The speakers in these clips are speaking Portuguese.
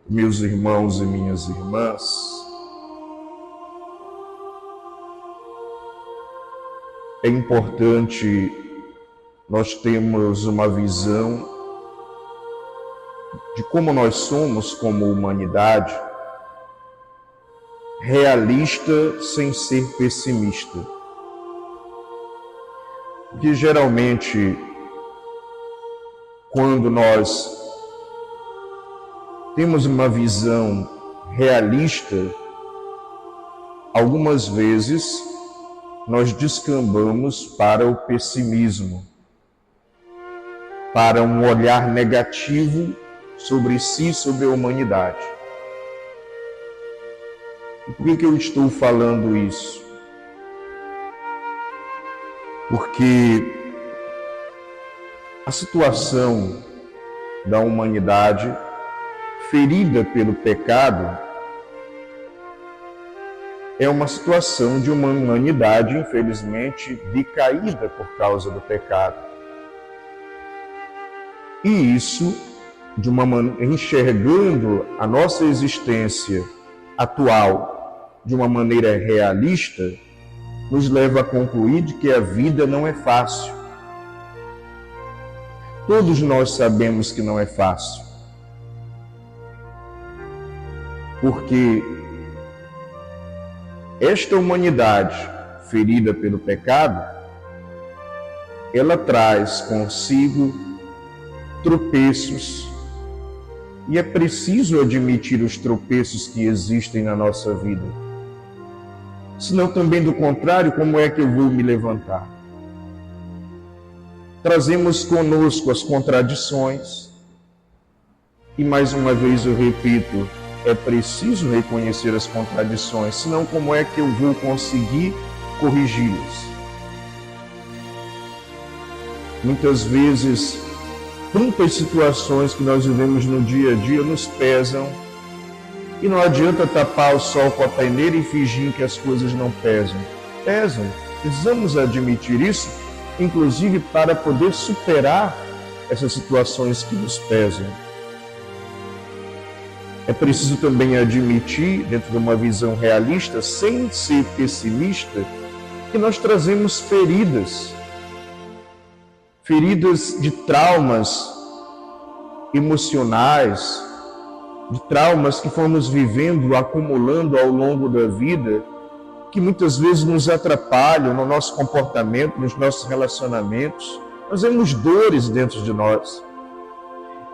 Meus irmãos e minhas irmãs, é importante nós termos uma visão de como nós somos como humanidade, realista sem ser pessimista. Porque geralmente, quando nós temos uma visão realista, algumas vezes nós descambamos para o pessimismo, para um olhar negativo sobre si, sobre a humanidade. E por que eu estou falando isso? Porque a situação da humanidade ferida pelo pecado é uma situação de uma humanidade, infelizmente, decaída por causa do pecado. E isso, enxergando a nossa existência atual de uma maneira realista, nos leva a concluir de que a vida não é fácil. Todos nós sabemos que não é fácil. Porque esta humanidade ferida pelo pecado, ela traz consigo tropeços, e é preciso admitir os tropeços que existem na nossa vida. Senão, também do contrário, como é que eu vou me levantar? Trazemos conosco as contradições, e mais uma vez eu repito, é preciso reconhecer as contradições, senão como é que eu vou conseguir corrigi-las? Muitas vezes, tantas situações que nós vivemos no dia a dia nos pesam, e não adianta tapar o sol com a peneira e fingir que as coisas não pesam. Pesam, precisamos admitir isso, inclusive para poder superar essas situações que nos pesam. É preciso também admitir, dentro de uma visão realista, sem ser pessimista, que nós trazemos feridas de traumas emocionais, de traumas que fomos vivendo, acumulando ao longo da vida, que muitas vezes nos atrapalham no nosso comportamento, nos nossos relacionamentos. Nós temos dores dentro de nós.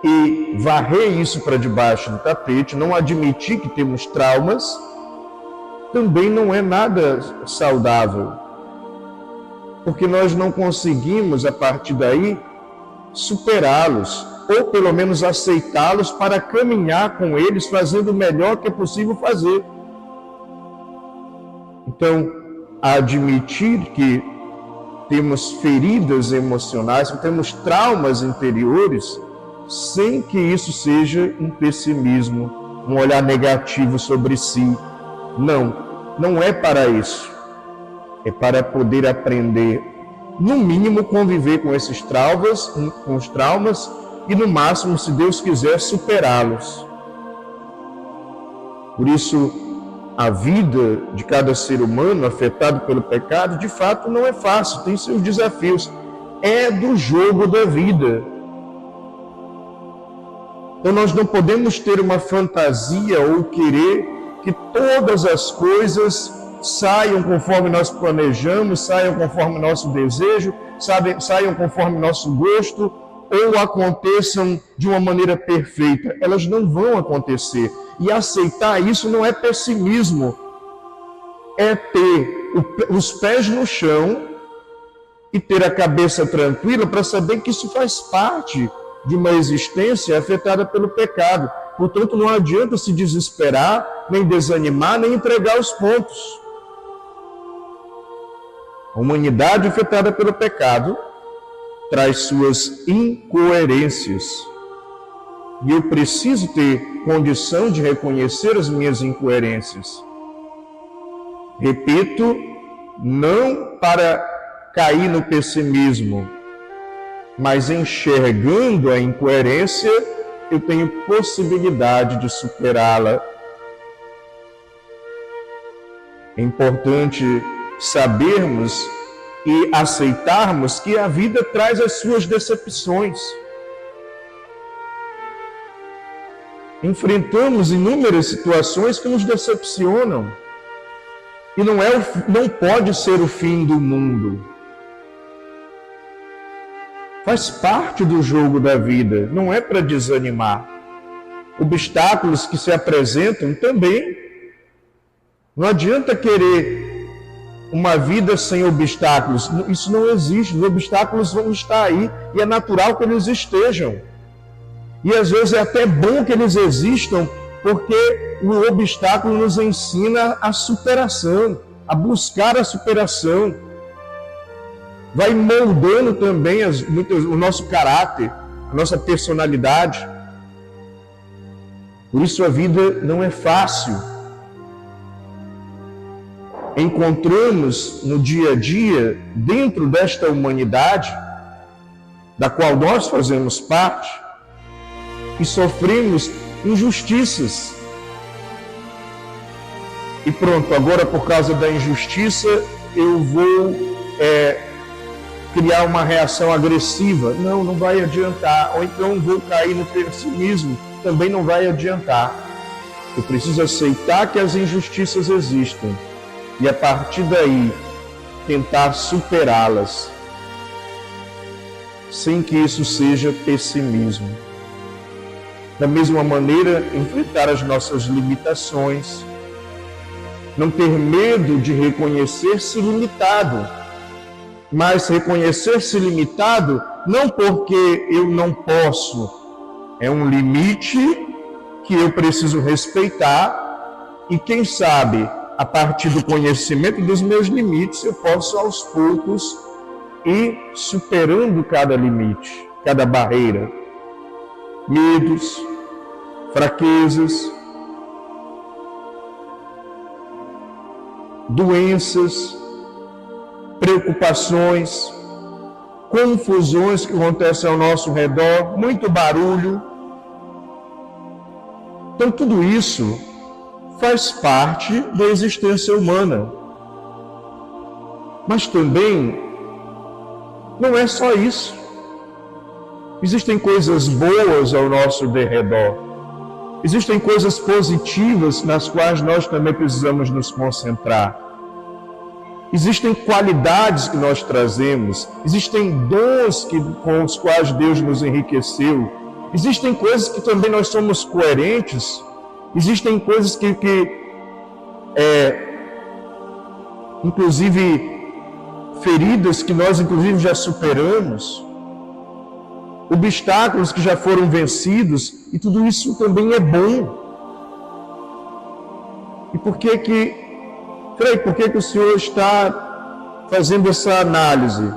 E varrer isso para debaixo do tapete, não admitir que temos traumas, também não é nada saudável. Porque nós não conseguimos, a partir daí, superá-los, ou pelo menos aceitá-los para caminhar com eles, fazendo o melhor que é possível fazer. Então, admitir que temos feridas emocionais, que temos traumas interiores, sem que isso seja um pessimismo, um olhar negativo sobre si. Não é para isso. É para poder aprender, no mínimo, conviver com esses traumas, e no máximo, se Deus quiser, superá-los. Por isso, a vida de cada ser humano afetado pelo pecado, de fato, não é fácil, tem seus desafios. É do jogo da vida. Então nós não podemos ter uma fantasia ou querer que todas as coisas saiam conforme nós planejamos, saiam conforme nosso desejo, saiam conforme nosso gosto, ou aconteçam de uma maneira perfeita. Elas não vão acontecer. E aceitar isso não é pessimismo, é ter os pés no chão e ter a cabeça tranquila para saber que isso faz parte de uma existência afetada pelo pecado. Portanto, não adianta se desesperar, nem desanimar, nem entregar os pontos. A humanidade afetada pelo pecado traz suas incoerências. E eu preciso ter condição de reconhecer as minhas incoerências. Repito, não para cair no pessimismo, mas enxergando a incoerência, eu tenho possibilidade de superá-la. É importante sabermos e aceitarmos que a vida traz as suas decepções. Enfrentamos inúmeras situações que nos decepcionam. E não pode ser o fim do mundo. Faz parte do jogo da vida, não é para desanimar. Obstáculos que se apresentam também. Não adianta querer uma vida sem obstáculos. Isso não existe. Os obstáculos vão estar aí e é natural que eles estejam. E às vezes é até bom que eles existam, porque o obstáculo nos ensina a superação, a buscar a superação. Vai moldando também o nosso caráter, a nossa personalidade. Por isso a vida não é fácil. Encontramos no dia a dia, dentro desta humanidade, da qual nós fazemos parte, e sofremos injustiças. E pronto, agora por causa da injustiça, eu vou criar uma reação agressiva. Não vai adiantar. Ou então vou cair no pessimismo. Também não vai adiantar. Eu preciso aceitar que as injustiças existem. E a partir daí, tentar superá-las. Sem que isso seja pessimismo. Da mesma maneira, enfrentar as nossas limitações. Não ter medo de reconhecer-se limitado. Mas reconhecer-se limitado não porque eu não posso. É um limite que eu preciso respeitar. E quem sabe, a partir do conhecimento dos meus limites, eu posso aos poucos ir superando cada limite, cada barreira. Medos, fraquezas, doenças, preocupações, confusões que acontecem ao nosso redor, muito barulho. Então tudo isso faz parte da existência humana. Mas também não é só isso. Existem coisas boas ao nosso derredor. Existem coisas positivas nas quais nós também precisamos nos concentrar. Existem qualidades que nós trazemos. Existem dons com os quais Deus nos enriqueceu. Existem coisas que também nós somos coerentes. Existem coisas que inclusive, feridas que nós, inclusive, já superamos. Obstáculos que já foram vencidos, e tudo isso também é bom. E por que o Senhor está fazendo essa análise?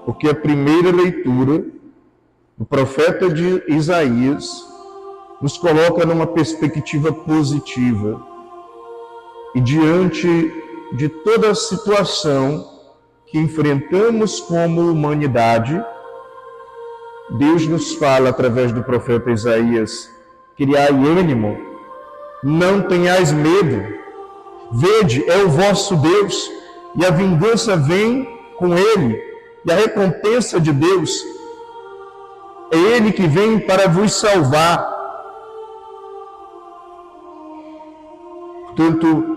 Porque a primeira leitura do profeta de Isaías nos coloca numa perspectiva positiva. E diante de toda a situação que enfrentamos como humanidade, Deus nos fala através do profeta Isaías: criai ânimo, não tenhais medo, vede, é o vosso Deus, e a vingança vem com Ele, e a recompensa de Deus, é Ele que vem para vos salvar. Portanto,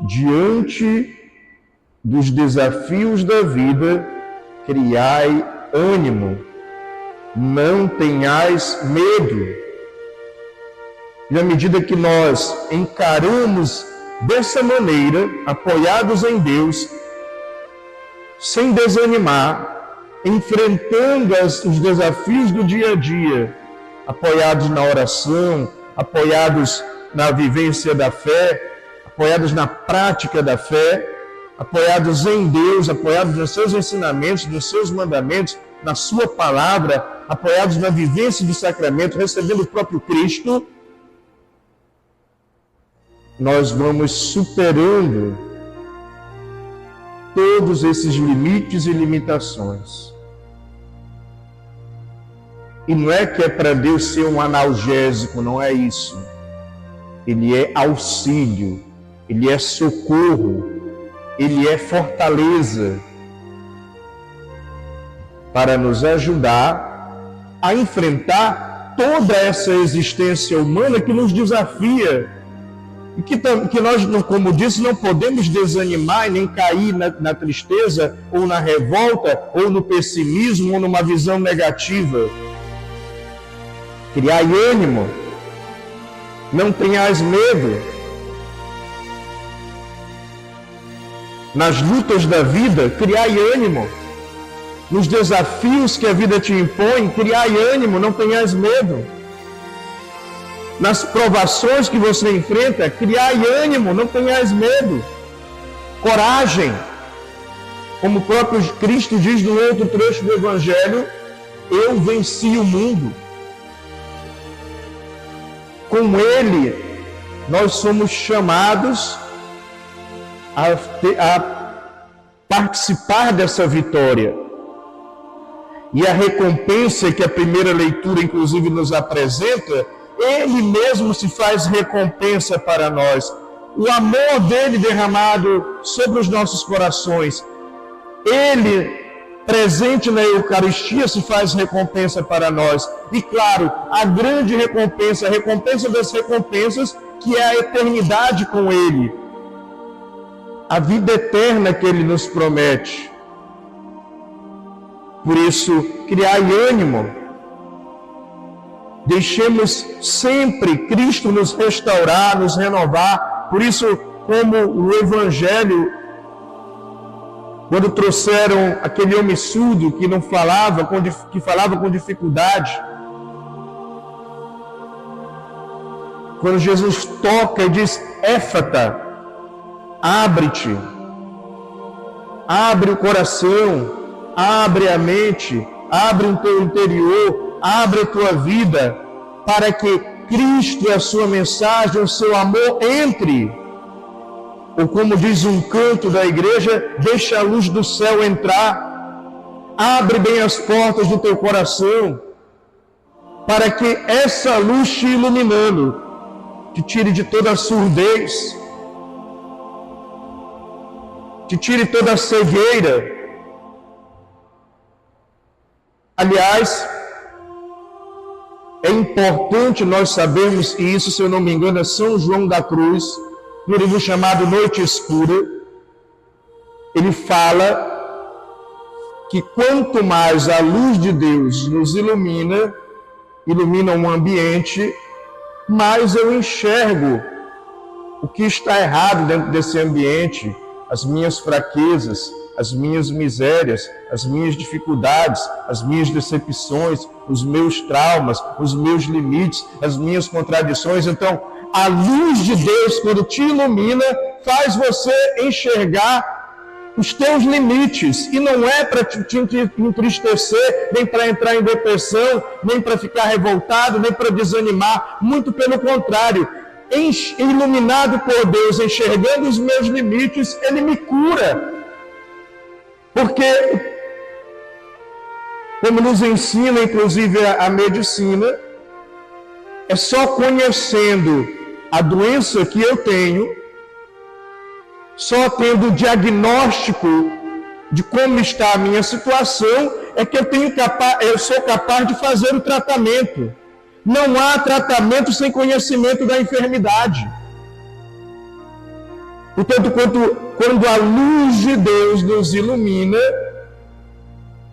diante dos desafios da vida, criai ânimo, não tenhais medo. E à medida que nós encaramos dessa maneira, apoiados em Deus, sem desanimar, enfrentando os desafios do dia a dia, apoiados na oração, apoiados na vivência da fé, apoiados na prática da fé, apoiados em Deus, apoiados nos seus ensinamentos, nos seus mandamentos, na sua palavra, apoiados na vivência do sacramento, recebendo o próprio Cristo, nós vamos superando todos esses limites e limitações. E não é que é para Deus ser um analgésico, não é isso. Ele é auxílio, Ele é socorro, Ele é fortaleza para nos ajudar a enfrentar toda essa existência humana que nos desafia e que nós, como disse, não podemos desanimar e nem cair na tristeza ou na revolta ou no pessimismo ou numa visão negativa. Criai ânimo, não tenhais medo. Nas lutas da vida, criai ânimo. Nos desafios que a vida te impõe, criai ânimo, não tenhais medo. Nas provações que você enfrenta, criai ânimo, não tenhais medo. Coragem. Como o próprio Cristo diz no outro trecho do Evangelho, eu venci o mundo. Com Ele, nós somos chamados a participar dessa vitória. E a recompensa que a primeira leitura, inclusive, nos apresenta, Ele mesmo se faz recompensa para nós. O amor dele derramado sobre os nossos corações. Ele, presente na Eucaristia, se faz recompensa para nós. E claro, a grande recompensa, a recompensa das recompensas, que é a eternidade com Ele. A vida eterna que Ele nos promete. Por isso, criai ânimo. Deixemos sempre Cristo nos restaurar, nos renovar. Por isso, como o Evangelho, quando trouxeram aquele homem surdo que não falava, que falava com dificuldade, quando Jesus toca e diz, Éfata, abre-te, abre o coração, abre a mente, abre o teu interior, abre a tua vida, para que Cristo e a sua mensagem, o seu amor entre. Ou como diz um canto da igreja, deixa a luz do céu entrar, abre bem as portas do teu coração, para que essa luz te iluminando, te tire de toda a surdez, te tire toda a cegueira. Aliás, é importante nós sabermos, e isso, se eu não me engano, é São João da Cruz, no livro chamado Noite Escura, ele fala que quanto mais a luz de Deus nos ilumina um ambiente, mais eu enxergo o que está errado dentro desse ambiente, as minhas fraquezas, as minhas misérias, as minhas dificuldades, as minhas decepções, os meus traumas, os meus limites, as minhas contradições. Então, a luz de Deus, quando te ilumina, faz você enxergar os teus limites. E não é para te entristecer, nem para entrar em depressão, nem para ficar revoltado, nem para desanimar. Muito pelo contrário. Iluminado por Deus, enxergando os meus limites, Ele me cura. Porque, como nos ensina, inclusive, a medicina, é só conhecendo a doença que eu tenho, só tendo o diagnóstico de como está a minha situação, é que eu sou capaz de fazer o tratamento. Não há tratamento sem conhecimento da enfermidade. Portanto, quando a luz de Deus nos ilumina,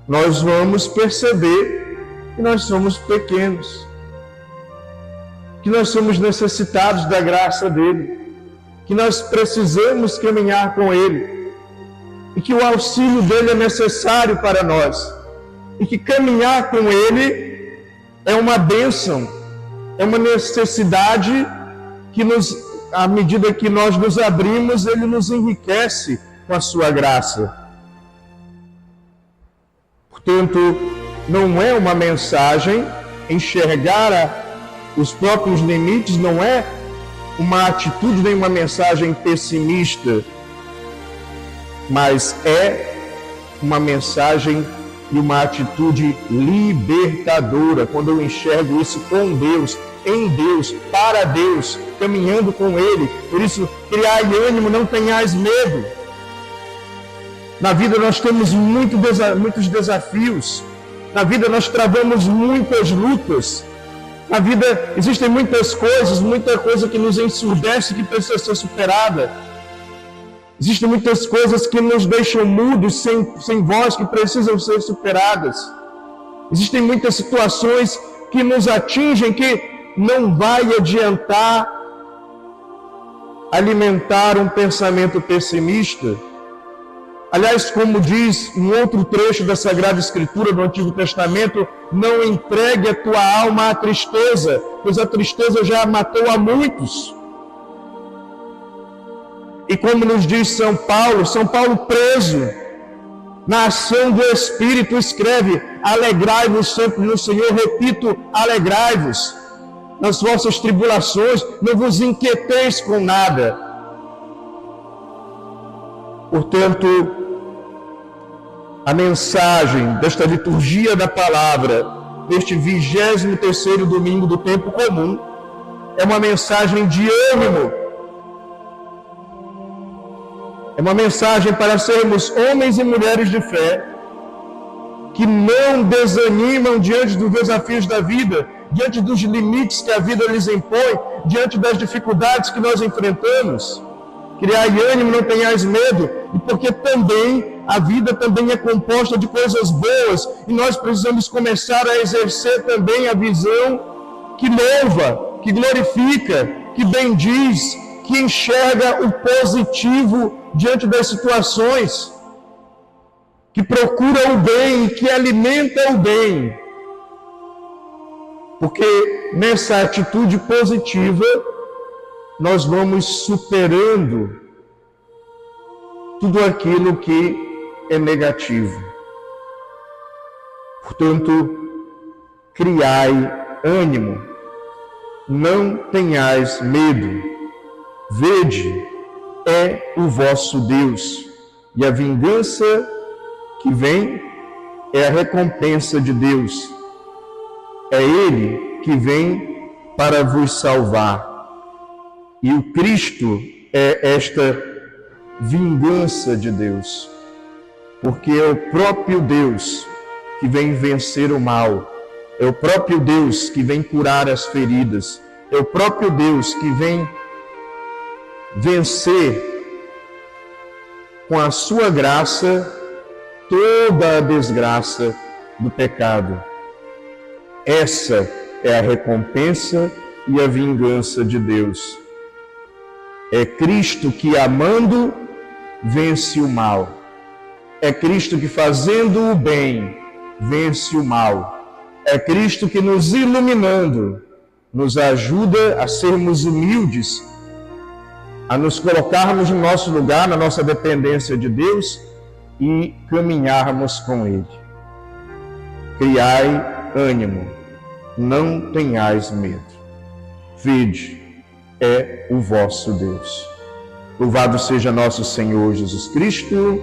nós vamos perceber que nós somos pequenos, que nós somos necessitados da graça dele, que nós precisamos caminhar com ele, e que o auxílio dele é necessário para nós, e que caminhar com ele é uma bênção, é uma necessidade que à medida que nós nos abrimos, ele nos enriquece com a sua graça. Portanto, não é uma mensagem, enxergar os próprios limites não é uma atitude nem uma mensagem pessimista, mas é uma mensagem e uma atitude libertadora, quando eu enxergo isso com Deus, em Deus, para Deus, caminhando com Ele. Por isso, criai ânimo, não tenhais medo. Na vida nós temos muitos desafios. Na vida nós travamos muitas lutas. Na vida existem muitas coisas, muita coisa que nos ensurdece, que precisa ser superada. Existem muitas coisas que nos deixam mudos, sem voz, que precisam ser superadas. Existem muitas situações que nos atingem, que não vai adiantar alimentar um pensamento pessimista. Aliás, como diz um outro trecho da Sagrada Escritura do Antigo Testamento, não entregue a tua alma à tristeza, pois a tristeza já matou a muitos. E como nos diz São Paulo preso na ação do Espírito, escreve: alegrai-vos sempre no Senhor. Repito, alegrai-vos nas vossas tribulações, não vos inquieteis com nada. Portanto, a mensagem desta liturgia da palavra, deste 23º domingo do tempo comum, é uma mensagem de ânimo. É uma mensagem para sermos homens e mulheres de fé, que não desanimam diante dos desafios da vida, diante dos limites que a vida lhes impõe, diante das dificuldades que nós enfrentamos. Criai ânimo, não tenhais medo, e porque também a vida também é composta de coisas boas, e nós precisamos começar a exercer também a visão que louva, que glorifica, que bendiz, que enxerga o positivo diante das situações, que procura o bem, que alimenta o bem. Porque nessa atitude positiva, nós vamos superando tudo aquilo que é negativo. Portanto, criai ânimo, não tenhais medo. Vede, é o vosso Deus, e a vingança que vem é a recompensa de Deus. É Ele que vem para vos salvar. E o Cristo é esta vingança de Deus, porque é o próprio Deus que vem vencer o mal, é o próprio Deus que vem curar as feridas, é o próprio Deus que vem vencer com a sua graça toda a desgraça do pecado. Essa é a recompensa e a vingança de Deus. É Cristo que, amando, vence o mal. É Cristo que, fazendo o bem, vence o mal. É Cristo que, nos iluminando, nos ajuda a sermos humildes, a nos colocarmos no nosso lugar, na nossa dependência de Deus e caminharmos com Ele. Criai ânimo, não tenhais medo. Vede, é o vosso Deus. Louvado seja nosso Senhor Jesus Cristo.